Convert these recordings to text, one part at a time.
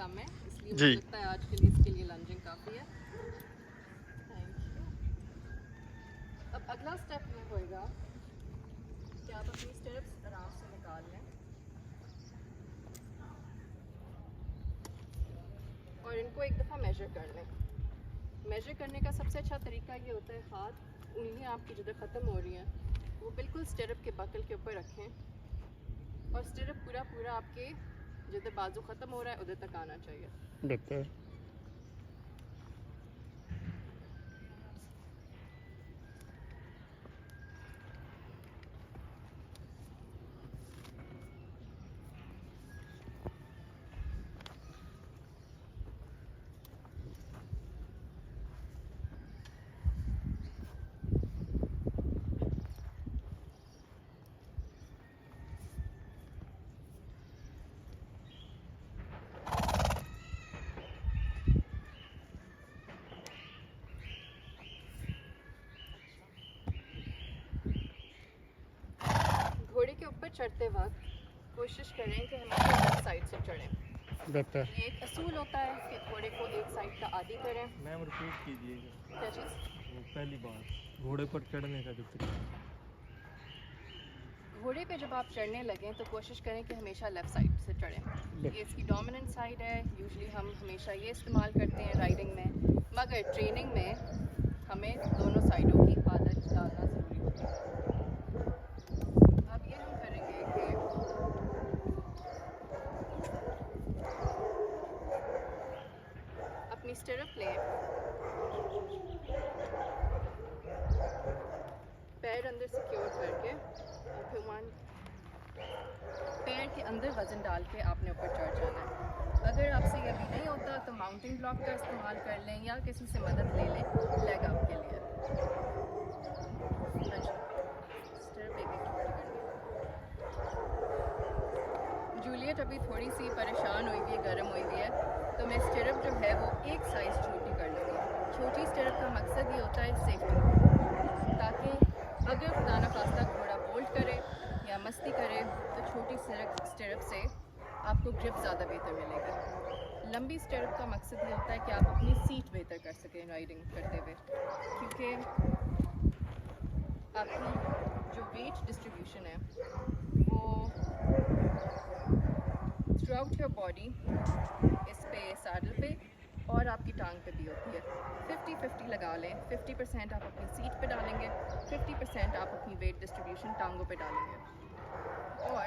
कम है, इसलिए जी। मुझे लगता है आज के लिए इसके लिए लंजिंग काफ़ी है। Thank you. अब अगला स्टेप ये होएगा कि आप अपनी स्टेप्स आराम से निकाल लें और इनको एक दफ़ा मेजर कर लें। मेजर करने का सबसे अच्छा तरीका ये होता है हाथ उंगलियां आपकी जिधर ख़त्म हो रही हैं वो बिल्कुल स्टिरअप के बकल के ऊपर रखें और स्टिरअप पूरा पूरा आपके जिधर बाजू ख़त्म हो रहा है उधर तक आना चाहिए। बेहतर। घोड़े के ऊपर चढ़ते वक्त कोशिश करें कि हमेशा लेफ्ट साइड से चढ़ें। बेहतर। ये एक असूल होता है कि घोड़े को एक साइड का आदी करें। मैम रिपीट कीजिएगा क्या चीज़? वो पहली बात घोड़े पर चढ़ने का जो तरीका। घोड़े पे जब आप चढ़ने लगें तो कोशिश करें कि हमेशा लेफ़्ट साइड से चढ़ें। ये इसकी डोमिनेंट साइड है, यूजुअली हम हमेशा ये इस्तेमाल करते हैं राइडिंग में, मगर ट्रेनिंग में हमें दोनों साइडों की आदत डालना ज़रूरी होती है। अब ये हम करेंगे कि अपनी स्टिरअप लें, पैर अंदर सिक्योर करके और फिर पैर के अंदर वज़न डाल के आपने ऊपर चढ़ जाना है। अगर आपसे ये अभी नहीं होता तो माउंटिंग ब्लॉक का इस्तेमाल कर लें या किसी से मदद ले लें लेग अप के लिए। अच्छा, स्टिरअप एक-एक टुकड़ी करनी है। जूलियट अभी थोड़ी सी परेशान हुई हुई है, गर्म हुई हुई है, तो मैं स्टिरअप जो है वो एक साइज़ छोटी कर लूँगी। छोटी स्टिरअप का मकसद ये होता है सेफ्टी, ताकि अगर खुदा न खास्ता घोड़ा बोल्ट करे या मस्ती करे तो छोटी स्टिरअप से आपको ग्रिप ज़्यादा बेहतर मिलेगी। लंबी स्टिरअप का मकसद ये होता है कि आप अपनी सीट बेहतर कर सकें राइडिंग करते हुए, क्योंकि आपकी जो वेट डिस्ट्रीब्यूशन है वो थ्रू आउट योर बॉडी इस पे सैडल पे और आपकी टांग पे भी होती है। 50-50 लगा लें, 50% आप अपनी सीट पे डालेंगे, 50% आप अपनी वेट डिस्ट्रीब्यूशन टांगों पे डालेंगे। और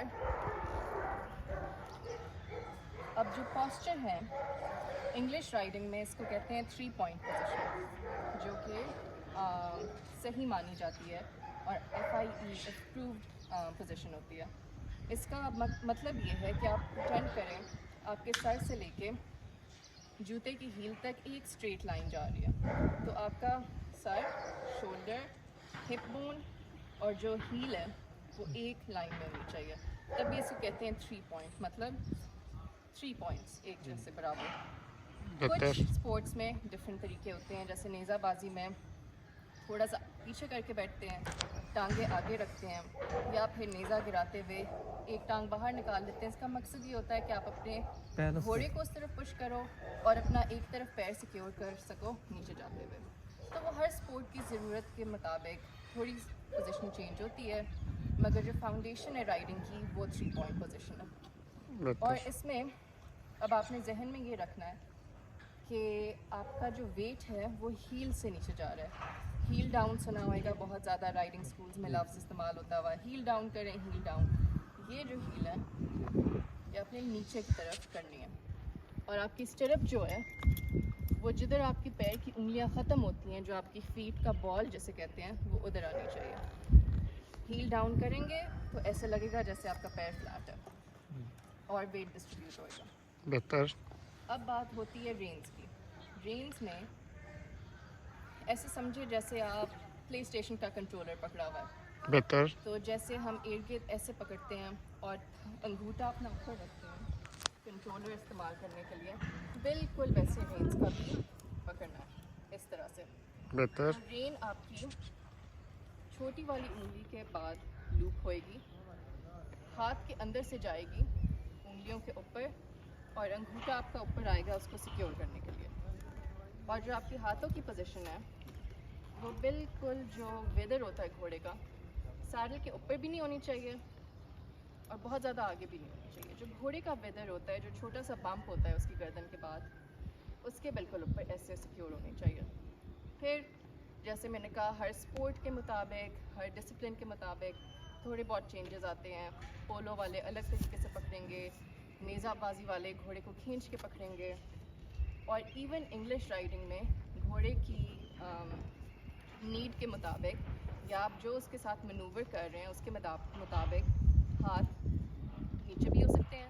अब जो पोस्चर है इंग्लिश राइडिंग में इसको कहते हैं 3 पॉइंट पोजीशन, जो कि सही मानी जाती है और FIE अप्रूव्ड पोजीशन होती है। इसका मतलब ये है कि आप प्रिटेंड करें आपके सर से लेके जूते की हील तक एक स्ट्रेट लाइन जा रही है, तो आपका सर, शोल्डर, हिप बोन और जो हील है वो एक लाइन में होनी चाहिए, तभी इसको कहते हैं 3 पॉइंट, मतलब 3 पॉइंट्स एक जैसे बराबर। कुछ स्पोर्ट्स में डिफरेंट तरीके होते हैं, जैसे नेज़ाबाजी में थोड़ा सा पीछे करके बैठते हैं, टांगे आगे रखते हैं, या फिर नेज़ा गिराते हुए एक टांग बाहर निकाल देते हैं। इसका मकसद ये होता है कि आप अपने घोड़े को उस तरफ पुश करो और अपना एक तरफ पैर सिक्योर कर सको नीचे जाते हुए। तो वो हर स्पोर्ट की ज़रूरत के मुताबिक थोड़ी पोजीशन चेंज होती है, मगर जो फाउंडेशन है राइडिंग की वो 3 पॉइंट पोजीशन है। और इसमें अब आपने जहन में ये रखना है कि आपका जो वेट है वो हील से नीचे जा रहा है। हील डाउन सुना होगा बहुत ज़्यादा राइडिंग स्कूल्स में लफ्ज़ इस्तेमाल होता हुआ, हील डाउन करें, हील डाउन। ये जो हील है ये अपने नीचे की तरफ करनी है और आपकी स्टिरअप जो है वो जिधर आपकी पैर की उंगलियां ख़त्म होती हैं, जो आपकी फीट का बॉल जिसे कहते हैं, वो उधर आनी चाहिए। हील डाउन करेंगे तो ऐसे लगेगा जैसे आपका पैर फ्लैट है और वेट डिस्ट्रीब्यूट होएगा। बेहतर। अब बात होती है रेंज की। रेंज में ऐसे समझिए जैसे आप प्ले स्टेशन का कंट्रोलर पकड़ा हुआ है, बेहतर। तो जैसे हम इर्द-गिर्द ऐसे पकड़ते हैं और अंगूठा अपना ऊपर रखते हैं कंट्रोलर इस्तेमाल करने के लिए, बिल्कुल वैसे रेंज का भी पकड़ना है इस तरह से। बेहतर। तो रेन आपकी छोटी वाली उंगली के बाद लूप होएगी, हाथ के अंदर से जाएगी उंगलियों के ऊपर और अंगूठा आपका ऊपर पड़ेगा उसको सिक्योर करने के लिए। और जो आपके हाथों की पोजीशन है वो बिल्कुल जो वेदर होता है घोड़े का, सैडल के ऊपर भी नहीं होनी चाहिए और बहुत ज़्यादा आगे भी नहीं होनी चाहिए। जो घोड़े का वेदर होता है, जो छोटा सा बम्प होता है उसकी गर्दन के बाद, उसके बिल्कुल ऊपर ऐसे सिक्योर होनी चाहिए। फिर जैसे मैंने कहा, हर स्पोर्ट के मुताबिक, हर डिसिप्लिन के मुताबिक थोड़े बहुत चेंजेस आते हैं। पोलो वाले अलग तरीके से पकड़ेंगे, नेज़ाबाजी वाले घोड़े को खींच के पकड़ेंगे, और इवन इंग्लिश राइडिंग में घोड़े की नीड के मुताबिक या आप जो उसके साथ मनूवर कर रहे हैं उसके मुताबिक हाथ नीचे भी हो सकते हैं,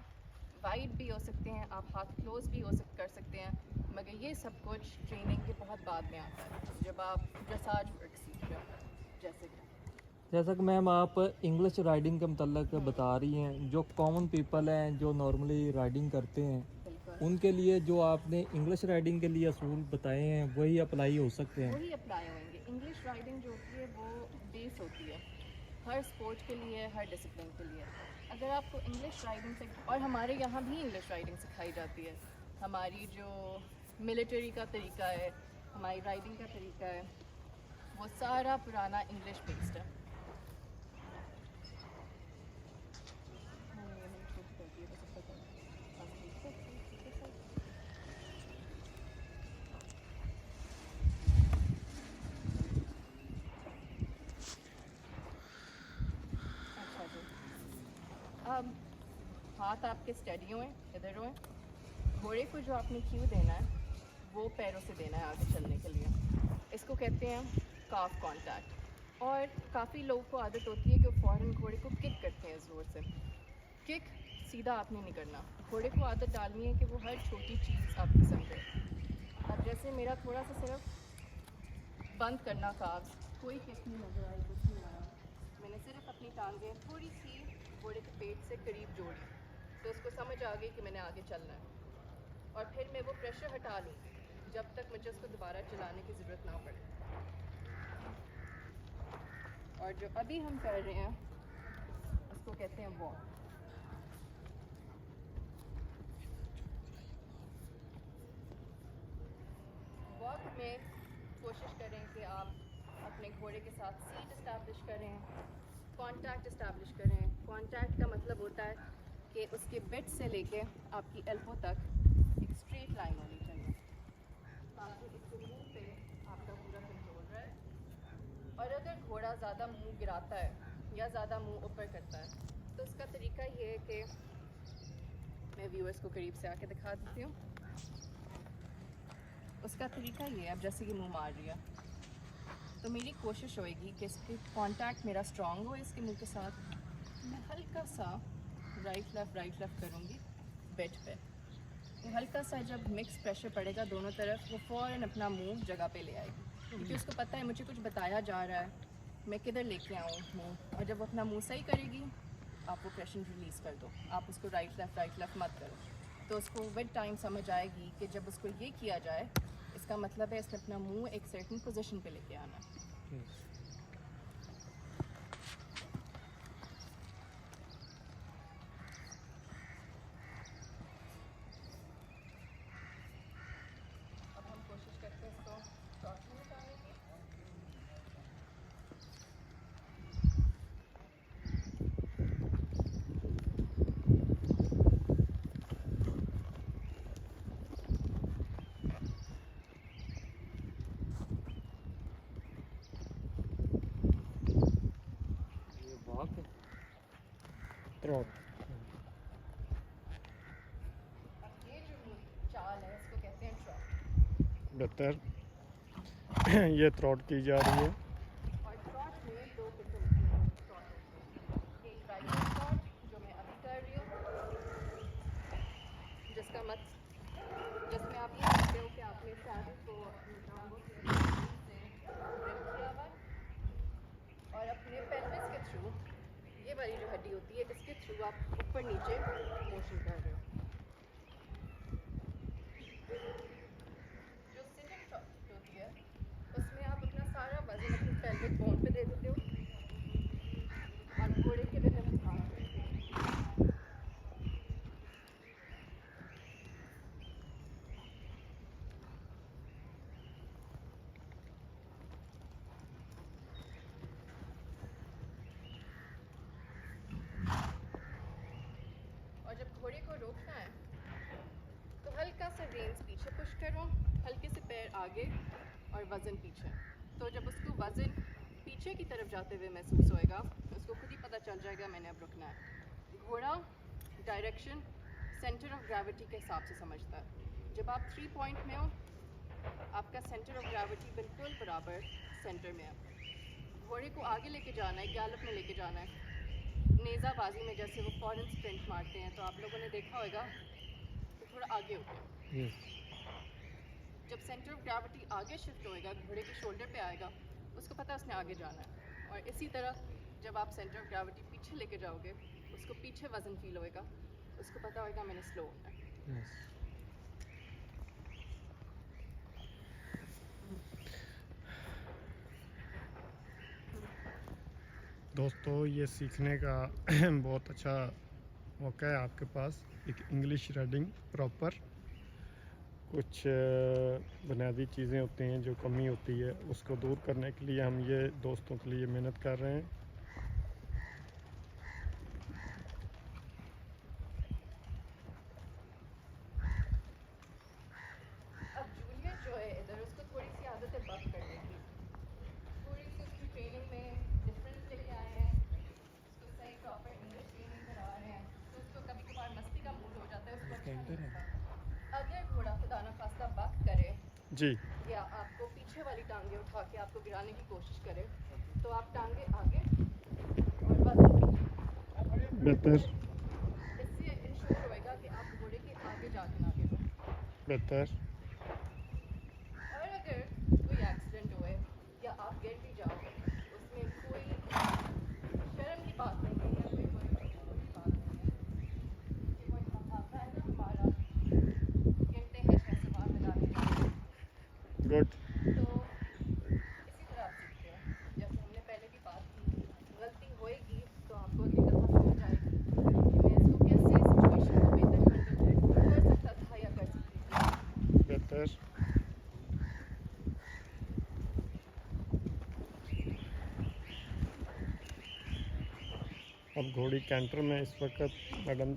वाइड भी हो सकते हैं, आप हाथ क्लोज भी कर सकते हैं। मगर ये सब कुछ ट्रेनिंग के बहुत बाद में आता है, जब आप ड्रेसाज वर्क सीख रहे हो। जैसा कि मैम आप इंग्लिश राइडिंग के मतलब बता रही हैं, जो कॉमन पीपल हैं जो नॉर्मली राइडिंग करते हैं बिल्कुल उनके लिए जो आपने इंग्लिश राइडिंग के लिए असूल बताए हैं वही अप्लाई हो सकते हैं। वही अप्लाई होंगे। इंग्लिश राइडिंग जो होती है वो बेस होती है हर स्पोर्ट के लिए, हर डिसिप्लिन के लिए। अगर आपको इंग्लिश राइडिंग से, और हमारे यहाँ भी इंग्लिश राइडिंग सिखाई जाती है, हमारी जो मिलिट्री का तरीका है, हमारी राइडिंग का तरीका है, वो सारा पुराना इंग्लिश बेस्ड है। अच्छा जी, अब हाथ आपके स्टेडी हुए, इधर हुए। घोड़े को जो आपने क्यू देना है वो पैरों से देना है आगे चलने के लिए। इसको कहते हैं काफ कांटेक्ट। और काफ़ी लोगों को आदत होती है कि वो फ़ौरन घोड़े को किक करते हैं ज़ोर से। किक सीधा आपने नहीं करना, घोड़े को आदत डालनी है कि वो हर छोटी चीज़ आपकी समझे। अब जैसे मेरा थोड़ा सा सिर्फ बंद करना काव्स, कोई किक नहीं नज़र आई, कुछ नहीं आया, मैंने सिर्फ अपनी टांगें थोड़ी सी घोड़े के पेट से करीब जोड़ी, तो उसको समझ आ गई कि मैंने आगे चलना है। और फिर मैं वो प्रेशर हटा लूँ जब तक मुझे उसको दोबारा चलाने की ज़रूरत ना पड़े। और जो अभी हम कर रहे हैं उसको कहते हैं वॉक। वॉक में कोशिश करें कि आप अपने घोड़े के साथ सीट इस्टेब्लिश करें, कांटेक्ट इस्टेब्लिश करें। कांटेक्ट का मतलब होता है कि उसके बिट से लेके आपकी एल्बो तक एक स्ट्रेट लाइन होनी चाहिए, ताकि इसके मुंह पे आपका पूरा कंट्रोल रहे। और अगर घोड़ा ज़्यादा मुंह गिराता है या ज़्यादा मुंह ऊपर करता है तो उसका तरीका ये है कि मैं व्यूअर्स को करीब से आके दिखा देती हूँ। उसका तरीका ये है, अब जैसे कि मुंह मार रही है तो मेरी कोशिश होएगी कि इसके कांटेक्ट मेरा स्ट्रांग हो इसके मुंह के साथ। मैं हल्का सा राइट लेफ़्ट करूँगी बेड पे, तो हल्का सा जब मिक्स प्रेशर पड़ेगा दोनों तरफ, वो फ़ौरन अपना मुंह जगह पे ले आएगी, क्योंकि उसको पता है मुझे कुछ बताया जा रहा है, मैं किधर लेके आऊँ मुंह। और जब वो अपना मुंह सही करेगी आप वो प्रेशर रिलीज़ कर दो, आप उसको राइट लेफ़्ट मत करो। तो उसको विद टाइम समझ आएगी कि जब उसको ये किया जाए इसका मतलब है इसने अपना मुंह एक सर्टेन पोजीशन पे लेके आना है। अब हम कोशिश करते हैं इसको शॉर्ट में निकालने की। ये वॉक ट्रॉट। अब ये जो चाल है इसको कहते हैं ट्रॉट। बेहतर ये ट्रॉट की जा रही है। और ट्रॉट में दो किस्म के ट्रॉट होते हैं। एक राइडिंग ट्रॉट जो मैं अभी कर रही हूँ, जिसमें आप ये देखते हो कि आपने सैडल को अपनी टांगों के से ग्रिप किया हुआ है और अपने पेल्विस के थ्रू, ये वाली जो हड्डी होती है इसके थ्रू आप ऊपर नीचे मोशन कर रहे हो। जो सिटिंग ट्रॉट होती है उसमें आप अपना सारा वजन अपनी पेल्विक बोन पे दे देते हो और घोड़े के रिदम के साथ चलते हो। पैर्स पीछे पुश करो, हल्के से पैर आगे और वज़न पीछे। तो जब उसको वज़न पीछे की तरफ जाते हुए महसूस होएगा तो उसको खुद ही पता चल जाएगा मैंने अब रुकना है। घोड़ा डायरेक्शन सेंटर ऑफ ग्रेविटी के हिसाब से समझता है। जब आप 3 पॉइंट में हो, आपका सेंटर ऑफ ग्रेविटी बिल्कुल बराबर सेंटर में है। घोड़े को आगे लेके जाना है, गैलप में लेके जाना है। नेज़ाबाजी में जैसे वो फॉरन स्प्रिंट मारते हैं तो आप लोगों ने देखा होगा तो थोड़ा आगे होते हैं। यस। जब सेंटर ऑफ ग्रेविटी आगे शिफ्ट होएगा, घोड़े के शोल्डर पे आएगा, उसको पता है उसने आगे जाना है। और इसी तरह जब आप सेंटर ऑफ ग्रेविटी पीछे लेके जाओगे, उसको पीछे वज़न फील होएगा, उसको पता होएगा मैंने स्लो होना है। यस। दोस्तों ये सीखने का बहुत अच्छा मौका है आपके पास, एक इंग्लिश रीडिंग प्रॉपर। कुछ बुनियादी चीज़ें होती हैं जो कमी होती है, उसको दूर करने के लिए हम ये दोस्तों के लिए मेहनत कर रहे हैं। अब जूलियट जो है इधर, उसको थोड़ी सी आदत है बक करने की। थोड़ी सी उसकी ट्रेनिंग में डिफरेंस लेके आए हैं, उसको सही प्रॉपर इंग्लिश ट्रेनिंग करा रहे हैं, तो उसको कभी कभार मस्ती का मूड हो जाता है, उसको अच्छा नहीं लगता। अगर घोड़ा खुदा न खास्ता बक करे जी। या आपको पीछे वाली टांगे उठा के आपको गिराने की कोशिश करे, तो आप टांगे आगे और वजन पीछे। बेहतर। इससे इंश्योर होएगा कि आप घोड़े के आगे जाके ना गिरो। बेहतर। और अगर कोई एक्सीडेंट हुए या आप गिर भी जाओ, उसमें कोई शर्म की बात नहीं है या कोई बुरी बात नहीं है, कि वो आपका है ना हमारा गिरते हैं 6 सवार लगाने जाते हैं। गुड। तो इसी तरह आप सीखते हो। जैसे हमने पहले भी बात की, गलती होएगी तो आपको अगली दफ़ा समझ आएगी कि मैं इसको कैसे सिचुएशन को बेहतर हैंडल कर सकता था या कर सकती थी। बेहतर। अब घोड़ी कैंटर में इस वक्त मैडम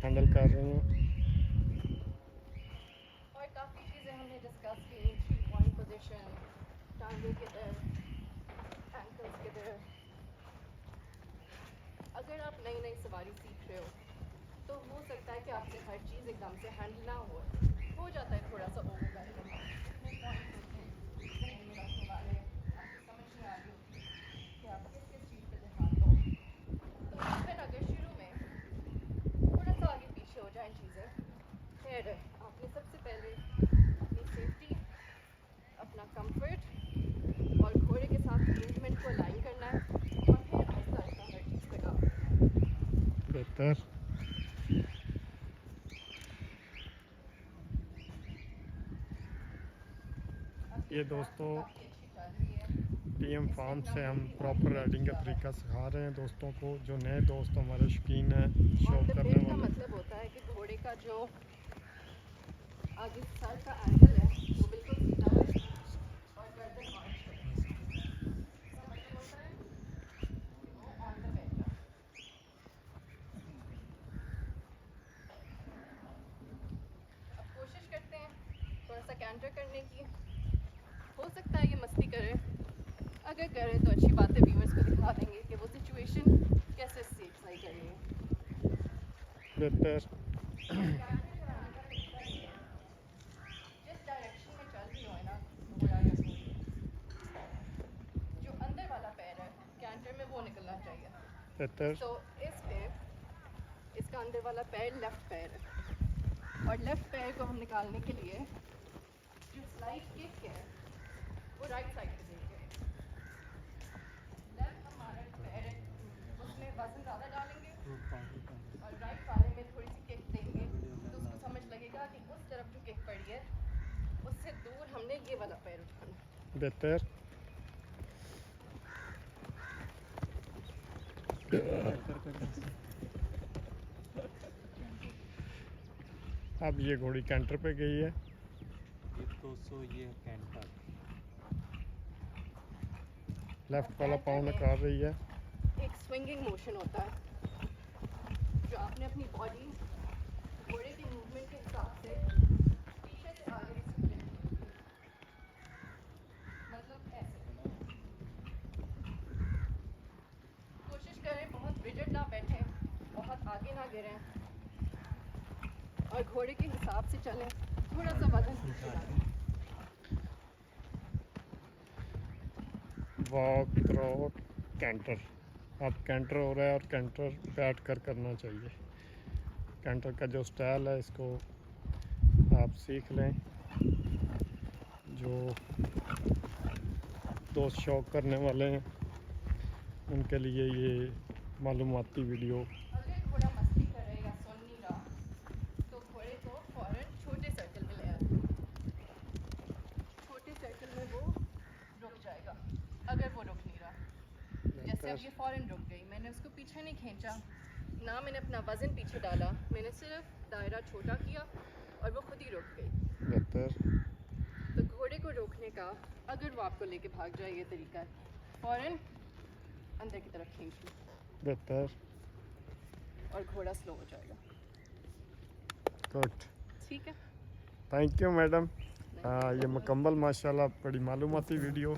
हैंडल कर रही हैं। और काफ़ी चीज़ें हमने डिस्कस की, 3 पॉइंट पोजीशन, टांगे किधर, एंकल्स किधर। अगर आप नई नई सवारी सीख रहे हो तो हो सकता है कि आपसे हर चीज़ एकदम से हैंडल ना हो जाता है थोड़ा सा ओवरवेलमिंग। इतने पॉइंट्स होते हैं, इतने एंगल रखने वाले, आपको समझ नहीं आ रही होती कि आप किस किस चीज़ पे ध्यान दो। तो फिर अगर शुरू में थोड़ा सा आगे पीछे हो जाएं चीज़ें, फिर आपने सबसे पहले अपनी सेफ्टी, अपना कंफर्ट और घोड़े के साथ मूवमेंट को अलाइन करना है, और फिर आहिस्ता आहिस्ता हर चीज़ पे काम करना है। बेहतर। ये दोस्तों काफ़ी अच्छी चल रही है। पीएम फार्म से हम प्रॉपर राइडिंग का तरीका सिखा रहे हैं दोस्तों को। जो नए दोस्त हमारे शौकीन हैं ऑन शौक द करने पिट का वाले। मतलब होता है कि घोड़े का जो आगे सर का एंगल है वो बिल्कुल सीधा है और गर्दन आर्च है। इसका मतलब होता है कि वो ऑन द पिट है। अब कोशिश करते हैं थोड़ा सा कैंटर करने की। हो सकता है ये मस्ती करे, अगर करे तो अच्छी बात है, व्यूअर्स को दिखा देंगे कि वो सिचुएशन कैसे सेफ सही कर रही है। बेहतर। जिस डायरेक्शन में चल रही हो है ना घोड़ा या घोड़ी, जो अंदर वाला पैर है कैंटर में वो निकलना चाहिए। बेहतर। तो इस पे इसका अंदर वाला पैर लेफ्ट पैर है, और लेफ्ट पैर को हम निकालने के लिए जो स्लाइड किक है वो राइट साइड पे देंगे। लेफ्ट हमारा पैर है, उसमें वजन ज़्यादा डालेंगे और राइट वाले में थोड़ी सी किक देंगे, तो उसको समझ लगेगा कि उस तरफ जो किक पड़ी है उससे दूर हमने ये वाला पैर उठाना है। बेहतर। अब ये घोड़ी कैंटर पे गई है। ये 200 ये कैंटर लेफ्ट वाला पाँव निकाल रही है। एक स्विंगिंग मोशन होता है जो आपने अपनी बॉडी घोड़े के मूवमेंट के हिसाब से घोड़े के हिसाब से चलें, थोड़ा सा वजन पीछे डालें। वॉक क्रॉक कैंटर। अब कैंटर हो रहा है और कैंटर बैठ कर करना चाहिए। कैंटर का जो स्टाइल है इसको आप सीख लें। जो दोस्त शौक करने वाले हैं उनके लिए ये मालूमाती वीडियो। अगर घोड़ा मस्ती करेगा, सुन नहीं रहा, तो घोड़े को फौरन छोटे सर्कल में ले आए। छोटे सर्कल में वो रुक जाएगा। अगर वो रुक नहीं रहा, जैसे अब ये फौरन रुक गई, मैंने उसको पीछे नहीं खींचा ना, मैंने अपना वजन पीछे डाला, मैंने सिर्फ दायरा छोटा किया और वो खुद ही रुक गई। बेहतर। तो घोड़े को रोकने का, अगर वो आपको लेके भाग जाए, ये तरीका है, फौरन अंदर की तरफ खींच लो बेहतर। और घोड़ा स्लो हो जाएगा। गुड। ठीक है। Thank you madam. ये मुकम्मल माशाल्लाह बड़ी मालूमाती वीडियो।